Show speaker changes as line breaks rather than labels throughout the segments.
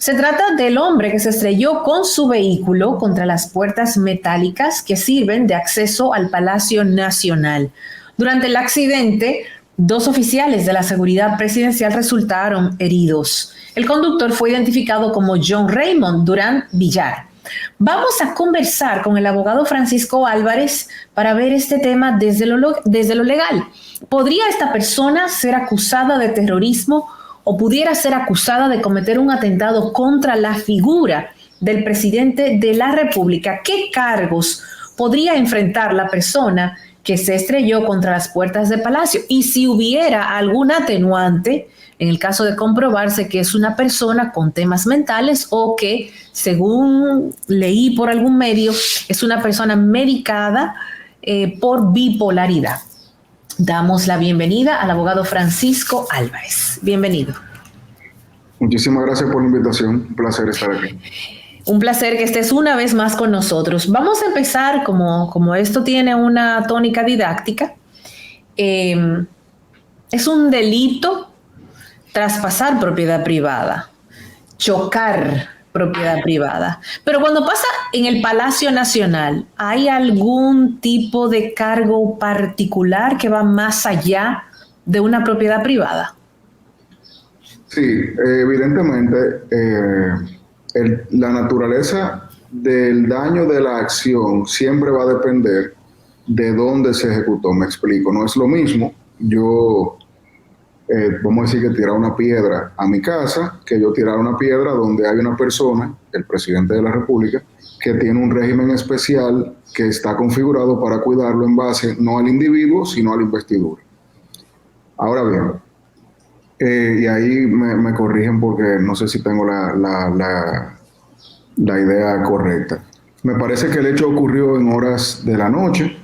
Se trata del hombre que se estrelló con su vehículo contra las puertas metálicas que sirven de acceso al Palacio Nacional. Durante el accidente, 2 oficiales de la seguridad presidencial resultaron heridos. El conductor fue identificado como John Raymond Durán Villar. Vamos a conversar con el abogado Francisco Álvarez para ver este tema desde lo legal. ¿Podría esta persona ser acusada de terrorismo o pudiera ser acusada de cometer un atentado contra la figura del presidente de la República? ¿Qué cargos podría enfrentar la persona que se estrelló contra las puertas del Palacio? Y si hubiera algún atenuante en el caso de comprobarse que es una persona con temas mentales o que, según leí por algún medio, es una persona medicada por bipolaridad. Damos la bienvenida al abogado Francisco Álvarez. Bienvenido.
Muchísimas gracias por la invitación. Un placer estar aquí.
Un placer que estés una vez más con nosotros. Vamos a empezar, como esto tiene una tónica didáctica. Es un delito traspasar propiedad privada, chocar propiedad privada. Pero cuando pasa en el Palacio Nacional, ¿hay algún tipo de cargo particular que va más allá de una propiedad privada?
Sí, evidentemente la naturaleza del daño de la acción siempre va a depender de dónde se ejecutó. Me explico, no es lo mismo yo vamos a decir que tirar una piedra a mi casa, que yo tirar una piedra donde hay una persona, el presidente de la República, que tiene un régimen especial que está configurado para cuidarlo en base no al individuo, sino a la investidura. Ahora bien, y ahí me corrigen porque no sé si tengo la idea correcta. Me parece que el hecho ocurrió en horas de la noche,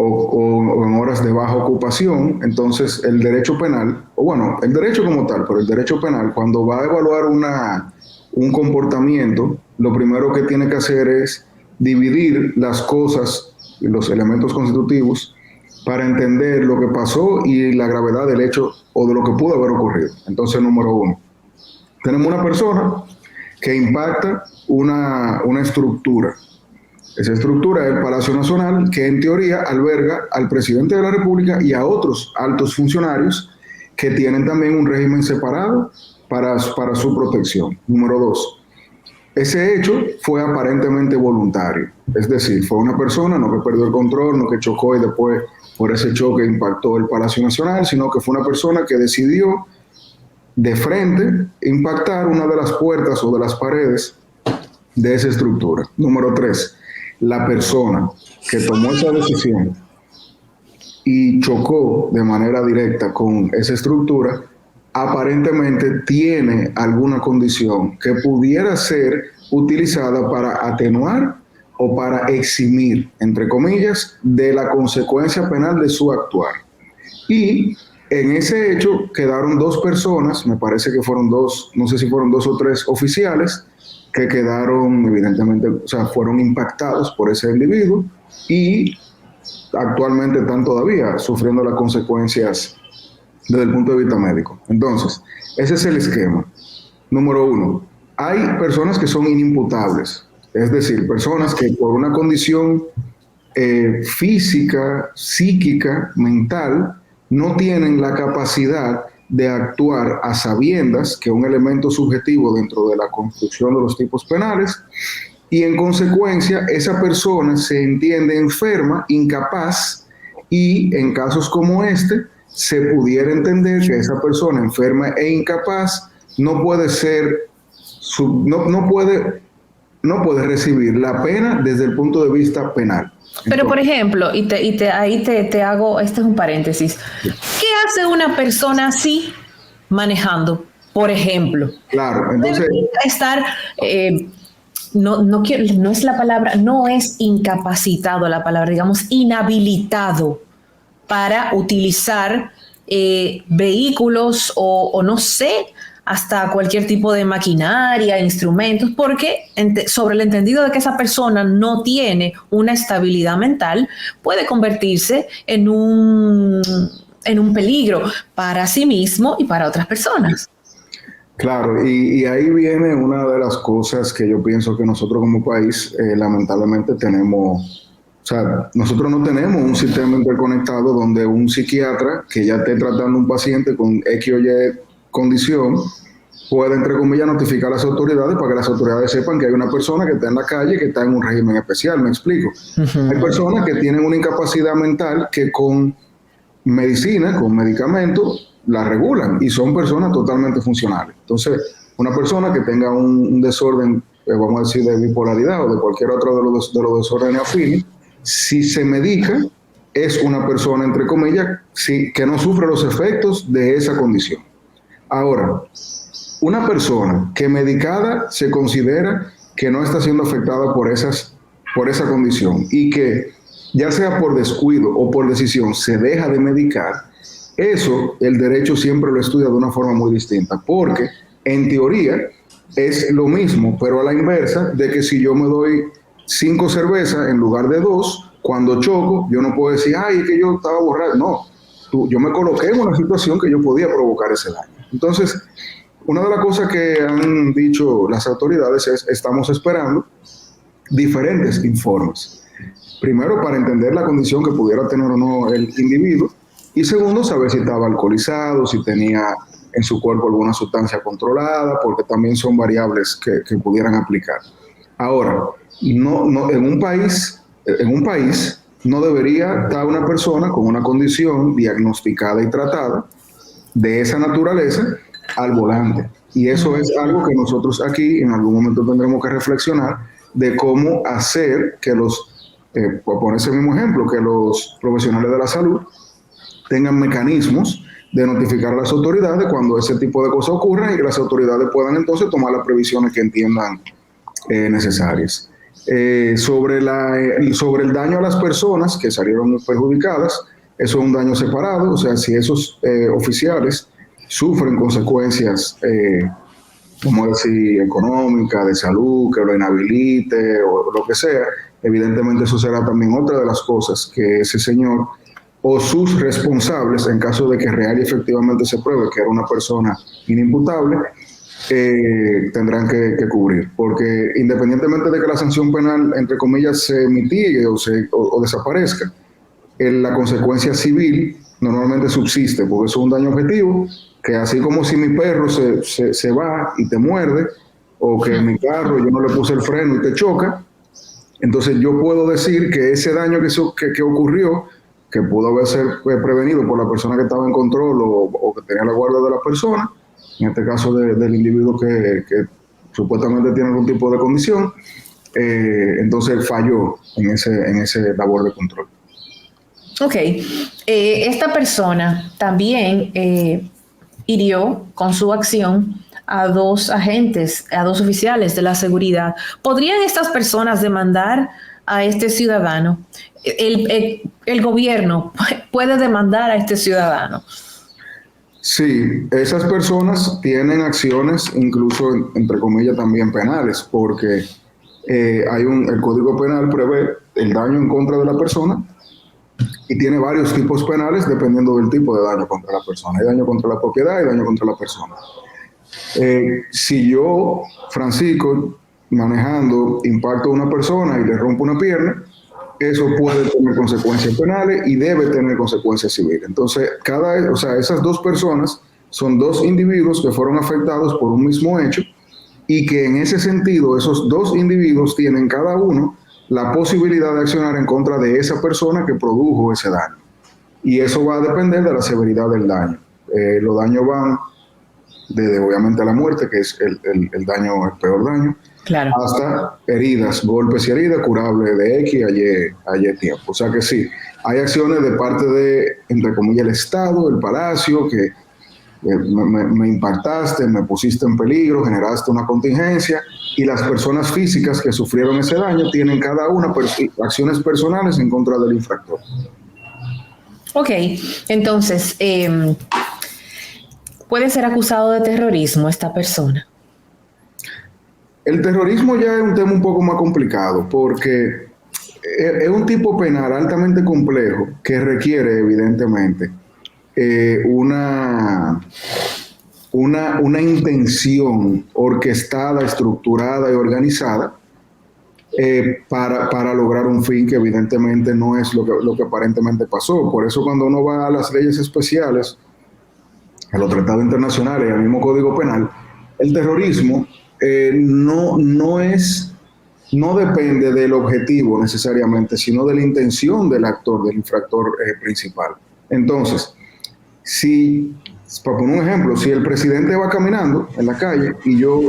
o en horas de baja ocupación. Entonces el derecho penal, o bueno, el derecho como tal, pero el derecho penal, cuando va a evaluar un comportamiento, lo primero que tiene que hacer es dividir las cosas, los elementos constitutivos, para entender lo que pasó y la gravedad del hecho o de lo que pudo haber ocurrido. Entonces, número 1, tenemos una persona que impacta una estructura. Esa estructura es el Palacio Nacional, que en teoría alberga al presidente de la República y a otros altos funcionarios que tienen también un régimen separado para su protección. Número 2, ese hecho fue aparentemente voluntario. Es decir, fue una persona, no que perdió el control, no que chocó y después por ese choque impactó el Palacio Nacional, sino que fue una persona que decidió de frente impactar una de las puertas o de las paredes de esa estructura. Número 3, la persona que tomó esa decisión y chocó de manera directa con esa estructura, aparentemente tiene alguna condición que pudiera ser utilizada para atenuar o para eximir, entre comillas, de la consecuencia penal de su actuar. Y en ese hecho quedaron 2 personas, me parece que fueron 2, no sé si fueron 2 o 3 oficiales, que quedaron evidentemente, o sea, fueron impactados por ese individuo y actualmente están todavía sufriendo las consecuencias desde el punto de vista médico. Entonces, ese es el esquema. Número 1, hay personas que son inimputables, es decir, personas que por una condición física, psíquica, mental, no tienen la capacidad de actuar a sabiendas, que es un elemento subjetivo dentro de la construcción de los tipos penales, y en consecuencia esa persona se entiende enferma, incapaz, y en casos como este se pudiera entender que esa persona enferma e incapaz no puede recibir la pena desde el punto de vista penal.
Pero, por ejemplo, ahí te hago, este es un paréntesis. ¿Qué hace una persona así manejando, por ejemplo?
Claro, entonces...
Estar, no es la palabra, no es incapacitado la palabra, digamos, inhabilitado para utilizar vehículos o no sé, hasta cualquier tipo de maquinaria, instrumentos, porque sobre el entendido de que esa persona no tiene una estabilidad mental, puede convertirse en un peligro para sí mismo y para otras personas.
Claro, y ahí viene una de las cosas que yo pienso que nosotros como país lamentablemente tenemos, o sea, nosotros no tenemos un sistema interconectado donde un psiquiatra que ya esté tratando un paciente con X o Y condición pueda, entre comillas, notificar a las autoridades para que las autoridades sepan que hay una persona que está en la calle que está en un régimen especial, me explico. Hay personas que tienen una incapacidad mental que con medicina, con medicamentos, la regulan y son personas totalmente funcionales. Entonces, una persona que tenga un desorden, vamos a decir, de bipolaridad o de cualquier otro de los desórdenes afines, si se medica, es una persona, entre comillas, sí, que no sufre los efectos de esa condición. Ahora, una persona que medicada se considera que no está siendo afectada por esa condición y que ya sea por descuido o por decisión se deja de medicar, eso el derecho siempre lo estudia de una forma muy distinta, porque en teoría es lo mismo, pero a la inversa de que si yo me doy 5 cervezas en lugar de 2, cuando choco, yo no puedo decir, ay, es que yo estaba borracho. No, yo me coloqué en una situación que yo podía provocar ese daño. Entonces, una de las cosas que han dicho las autoridades es, estamos esperando diferentes informes. Primero, para entender la condición que pudiera tener o no el individuo, y segundo, saber si estaba alcoholizado, si tenía en su cuerpo alguna sustancia controlada, porque también son variables que pudieran aplicar. Ahora, en un país no debería estar una persona con una condición diagnosticada y tratada de esa naturaleza al volante. Y eso es algo que nosotros aquí en algún momento tendremos que reflexionar de cómo hacer que por poner ese mismo ejemplo, que los profesionales de la salud tengan mecanismos de notificar a las autoridades cuando ese tipo de cosas ocurran y que las autoridades puedan entonces tomar las previsiones que entiendan necesarias. Sobre el daño a las personas que salieron perjudicadas, eso es un daño separado, o sea, si esos oficiales sufren consecuencias, como decir, económicas, de salud, que lo inhabilite o lo que sea, evidentemente eso será también otra de las cosas que ese señor o sus responsables, en caso de que real y efectivamente se pruebe que era una persona inimputable, tendrán que cubrir. Porque independientemente de que la sanción penal, entre comillas, se mitigue o desaparezca, la consecuencia civil normalmente subsiste, porque eso es un daño objetivo, que así como si mi perro se va y te muerde, o que mi carro yo no le puse el freno y te choca, entonces yo puedo decir que ese daño que ocurrió, que pudo haber sido prevenido por la persona que estaba en control o que tenía la guardia de la persona, en este caso del individuo que supuestamente tiene algún tipo de condición, entonces falló en ese labor de control.
Ok, esta persona también hirió con su acción a 2 agentes, a 2 oficiales de la seguridad. ¿Podrían estas personas demandar a este ciudadano? El gobierno puede demandar a este ciudadano.
Sí, esas personas tienen acciones incluso, entre comillas, también penales, porque el Código Penal prevé el daño en contra de la persona y tiene varios tipos penales dependiendo del tipo de daño contra la persona. Hay daño contra la propiedad y daño contra la persona. Si yo, Francisco, manejando, impacto a una persona y le rompo una pierna, eso puede tener consecuencias penales y debe tener consecuencias civiles. Entonces, esas 2 personas son 2 individuos que fueron afectados por un mismo hecho y que en ese sentido esos 2 individuos tienen cada uno la posibilidad de accionar en contra de esa persona que produjo ese daño. Y eso va a depender de la severidad del daño. Los daños van desde obviamente la muerte, que es el daño, el peor daño, claro, hasta heridas, golpes y heridas curables de X a Y tiempo. O sea que sí, hay acciones de parte de, entre comillas, el Estado, el Palacio, que me impactaste, me pusiste en peligro, generaste una contingencia, y las personas físicas que sufrieron ese daño tienen cada una acciones personales en contra del infractor.
Ok, entonces, ¿puede ser acusado de terrorismo esta persona?
El terrorismo ya es un tema un poco más complicado porque es un tipo penal altamente complejo que requiere evidentemente una una intención orquestada, estructurada y organizada para lograr un fin que evidentemente no es lo que aparentemente pasó. Por eso cuando uno va a las leyes especiales, a los tratados internacionales y al mismo Código Penal, el terrorismo no depende del objetivo necesariamente, sino de la intención del actor, del infractor principal. Entonces, para poner un ejemplo, si el presidente va caminando en la calle y yo,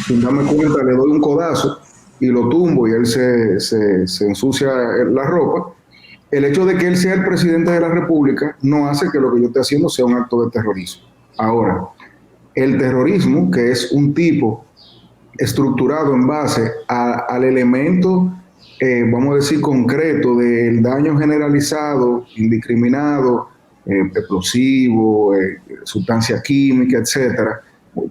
sin darme cuenta, le doy un codazo y lo tumbo y él se ensucia la ropa, el hecho de que él sea el presidente de la República no hace que lo que yo esté haciendo sea un acto de terrorismo. Ahora, el terrorismo, que es un tipo estructurado en base al elemento, vamos a decir, concreto del daño generalizado, indiscriminado, explosivo, sustancia química, etcétera,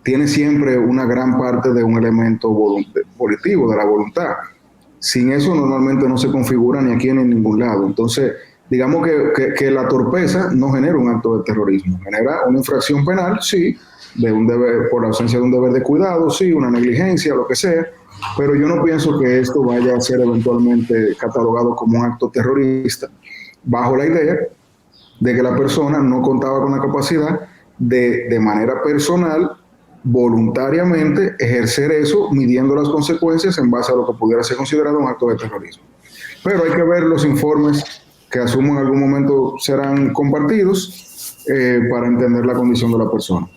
tiene siempre una gran parte de un elemento volitivo, de la voluntad. Sin eso normalmente no se configura ni aquí ni en ningún lado. Entonces, digamos que la torpeza no genera un acto de terrorismo, genera una infracción penal, sí, de un deber, por la ausencia de un deber de cuidado, sí, una negligencia, lo que sea, pero yo no pienso que esto vaya a ser eventualmente catalogado como un acto terrorista, bajo la idea de que la persona no contaba con la capacidad de manera personal, voluntariamente, ejercer eso, midiendo las consecuencias en base a lo que pudiera ser considerado un acto de terrorismo. Pero hay que ver los informes que asumo en algún momento serán compartidos para entender la condición de la persona.